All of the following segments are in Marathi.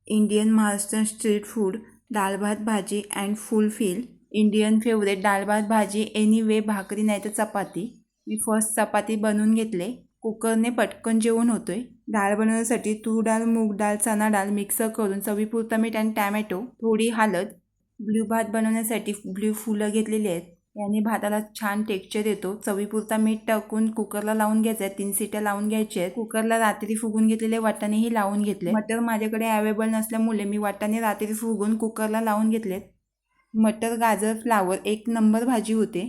इंडियन महाराष्ट्र स्ट्रीट फूड डाळ भात भाजी अँड फुलफिल इंडियन फेवरेट डाळ भात भाजी एनिवे भाकरी नाही तर चपाती. मी फर्स्ट चपाती बनवून घेतले. कुकरने पटकन जेवण होतोय. डाळ बनवण्यासाठी तूर डाळ मूग डाळ चणा डाळ मिक्स करून चवीपुरतं मीठ आणि टॅमॅटो थोडी हळद. ब्ल्यू भात बनवण्यासाठी ब्ल्यू फुलं घेतलेली आहेत. याने भाताला छान टेक्स्चर येतो. चवीपुरता मीठ टाकून कुकरला लावून घ्यायचं आहे. 3 शिट्या लावून घ्यायच्या आहेत. कुकरला रात्री फुगून घेतलेले वाटाणेही लावून घेतले. मटर माझ्याकडे अवेलेबल नसल्यामुळे मी वाटाणे रात्री फुगून कुकरला लावून घेतलेत. मटर गाजर फ्लावर 1 नंबर भाजी होते.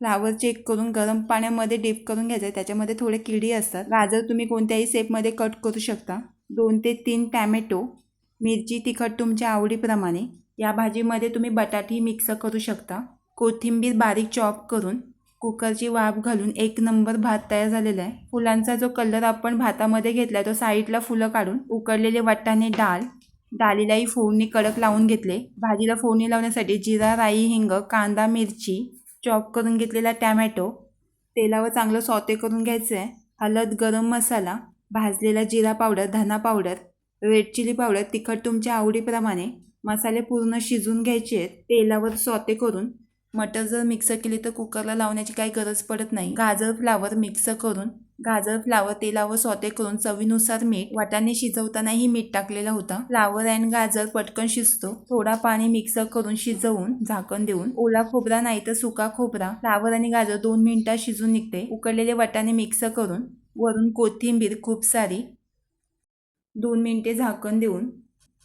फ्लावर चेक करून गरम पाण्यामध्ये डीप करून घ्यायचं. त्याच्यामध्ये थोडे किडी असतात. गाजर तुम्ही कोणत्याही शेपमध्ये कट करू शकता. 2 ते 3 टॅमॅटो. मिरची तिखट तुमच्या आवडीप्रमाणे. या भाजीमध्ये तुम्ही बटाटी मिक्स करू शकता. कोथिंबीर बारीक चॉप करून कुकरची वाफ घालून 1 नंबर भात तयार झालेला आहे. फुलांचा जो कलर आपण भातामध्ये घेतला तो साईडला फुलं काढून उकडलेले वाटाणे डाळीलाही फोडणी कडक लावून घेतले. भाजीला फोडणी लावण्यासाठी जिरा राई हिंग कांदा मिरची चॉप करून घेतलेला टॅमॅटो तेलावर चांगलं सॉते करून घ्यायचं आहे. हळद गरम मसाला भाजलेला जिरा पावडर धना पावडर रेड चिली पावडर तिखट तुमच्या आवडीप्रमाणे. मसाले पूर्ण शिजून घ्यायचे आहेत. तेलावर सॉते करून मटर जर मिक्स केली तर कुकरला लावण्याची काही गरज पडत नाही. गाजर फ्लावर मिक्स करून गाजर फ्लावर तेलावर सॉते करून चवीनुसार मीठ. वाटाणे शिजवतानाही मीठ टाकलेला होता. फ्लावर अँड गाजर पटकन शिजतो. थोडा पाणी मिक्स करून शिजवून झाकण देऊन ओला खोबरा नाही तर सुका खोबरा फ्लावर आणि गाजर 2 मिनिटात शिजून निघते. उकडलेले वाटाणे मिक्स करून वरून कोथिंबीर खूप सारी 2 मिनिटे झाकण देऊन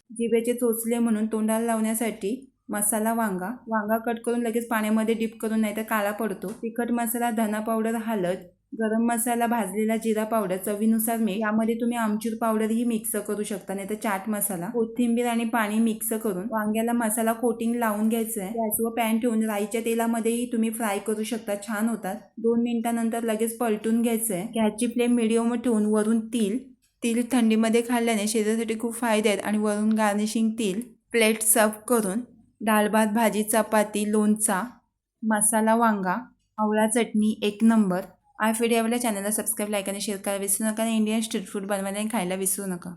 जिभेचे चोचले म्हणून तोंडाला लावण्यासाठी मसाला वांगा कट करून लगेच पाण्यामध्ये डिप करून नाही तर काळा पडतो. तिखट मसाला धना पावडर हळद गरम मसाला भाजलेला जिरा पावडर चवीनुसार मीठ. यामध्ये तुम्ही आमचूर पावडरही मिक्स करू शकता नाही तर चाट मसाला. कोथिंबीर आणि पाणी मिक्स करून वांग्याला मसाला कोटिंग लावून घ्यायचं आहे. गॅसवर पॅन ठेवून राईच्या तेलामध्येही तुम्ही फ्राय करू शकता. छान होतात. 2 मिनिटांनंतर लगेच पलटून घ्यायचं आहे. गॅसची फ्लेम मिडियमवर ठेवून वरून तीळ थंडीमध्ये खाल्ल्याने शरीरासाठी खूप फायदे आहेत. आणि वरून गार्निशिंग तीळ. प्लेट सर्व करून डाळ भात भाजी चपाती लोणचा मसाला वांगा आवळा चटणी 1 नंबर. व्हिडिओ आवडला चॅनलला सबस्क्राईब लाईक आणि शेअर करायला विसरू नका. इंडियन स्ट्रीट फूड बनवायला आणि खायला विसरू नका.